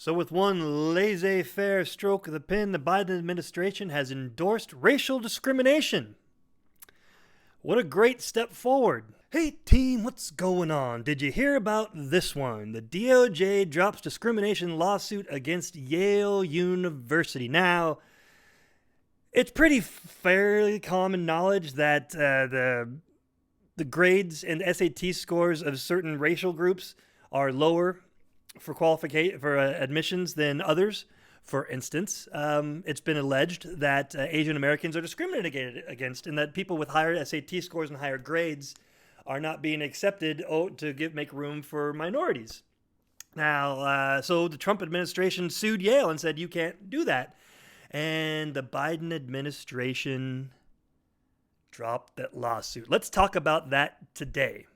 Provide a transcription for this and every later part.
So with one laissez-faire stroke of the pen, the Biden administration has endorsed racial discrimination. What a great step forward. Hey team, what's going on? Did you hear about this one? The DOJ drops discrimination lawsuit against Yale University. Now, it's pretty fairly common knowledge that the grades and SAT scores of certain racial groups are lower for admissions than others. For instance, it's been alleged that Asian Americans are discriminated against, and that people with higher SAT scores and higher grades are not being accepted to make room for minorities. Now, so the Trump administration sued Yale and said, you can't do that. And the Biden administration dropped that lawsuit. Let's talk about that today.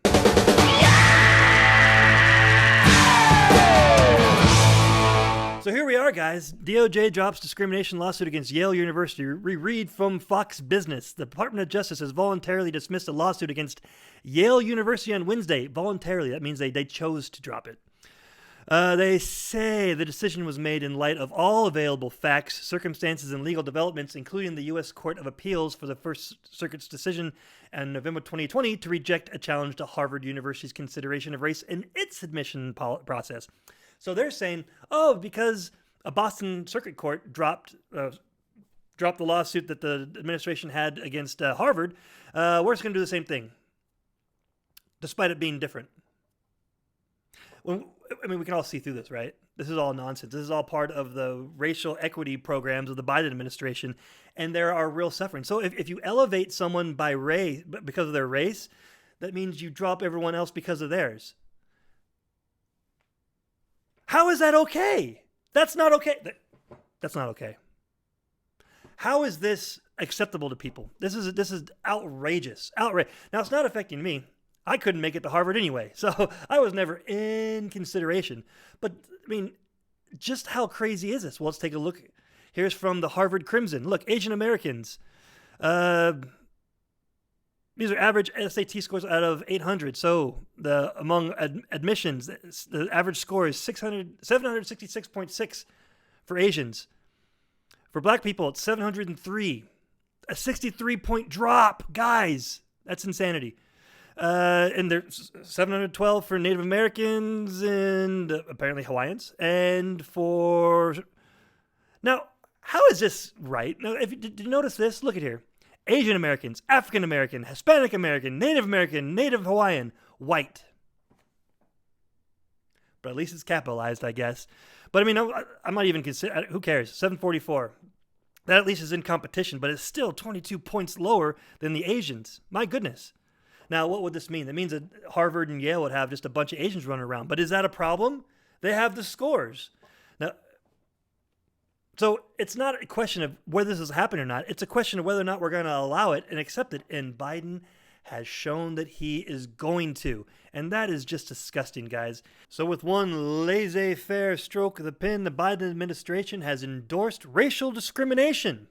So here we are, guys. DOJ drops discrimination lawsuit against Yale University. We read from Fox Business. The Department of Justice has voluntarily dismissed a lawsuit against Yale University on Wednesday. Voluntarily. That means they chose to drop it. They say the decision was made in light of all available facts, circumstances, and legal developments, including the U.S. Court of Appeals for the First Circuit's decision in November 2020 to reject a challenge to Harvard University's consideration of race in its admission process. So they're saying, because a Boston Circuit Court dropped the lawsuit that the administration had against Harvard, we're just going to do the same thing, despite it being different. We can all see through this, right? This is all nonsense. This is all part of the racial equity programs of the Biden administration, and there are real suffering. So if you elevate someone by race, because of their race, that means you drop everyone else because of theirs. How is that okay? That's not okay. That's not okay. How is this acceptable to people? This is outrageous. Now, it's not affecting me. I couldn't make it to Harvard anyway, so I was never in consideration. But, just how crazy is this? Well, let's take a look. Here's from the Harvard Crimson. Look, Asian Americans. These are average SAT scores out of 800. So among admissions, the average score is 766.6 for Asians. For black people, it's 703. A 63-point drop. Guys, that's insanity. And there's 712 for Native Americans and apparently Hawaiians. And now, how is this right? Now, did you notice this? Look at here. Asian Americans, African American, Hispanic American, Native Hawaiian, white. But at least it's capitalized, I guess. But I'm not even considering, who cares? 744. That at least is in competition, but it's still 22 points lower than the Asians. My goodness. Now, what would this mean? That means that Harvard and Yale would have just a bunch of Asians running around. But is that a problem? They have the scores. Now, so it's not a question of whether this has happened or not. It's a question of whether or not we're going to allow it and accept it. And Biden has shown that he is going to. And that is just disgusting, guys. So with one laissez-faire stroke of the pen, the Biden administration has endorsed racial discrimination.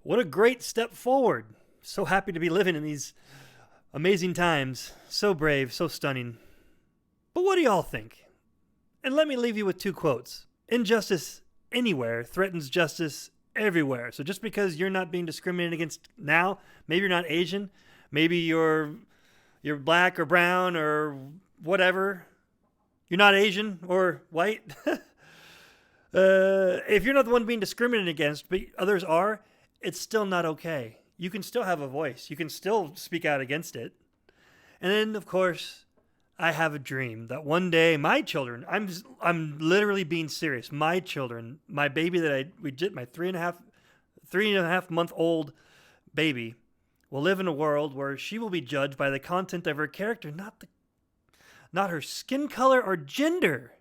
What a great step forward. So happy to be living in these amazing times. So brave, so stunning. But what do y'all think? And let me leave you with two quotes. Injustice anywhere threatens justice everywhere. So just because you're not being discriminated against now, maybe you're not Asian, maybe you're black or brown or whatever, you're not Asian or white. If you're not the one being discriminated against, but others are, it's still not okay. You can still have a voice. You can still speak out against it. And then, of course, I have a dream that one day my children, I'm literally being serious, my children, my baby my 3.5 month old baby will live in a world where she will be judged by the content of her character, not her skin color or gender.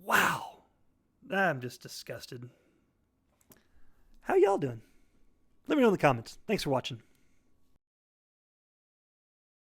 Wow. I'm just disgusted. How y'all doing? Let me know in the comments. Thanks for watching.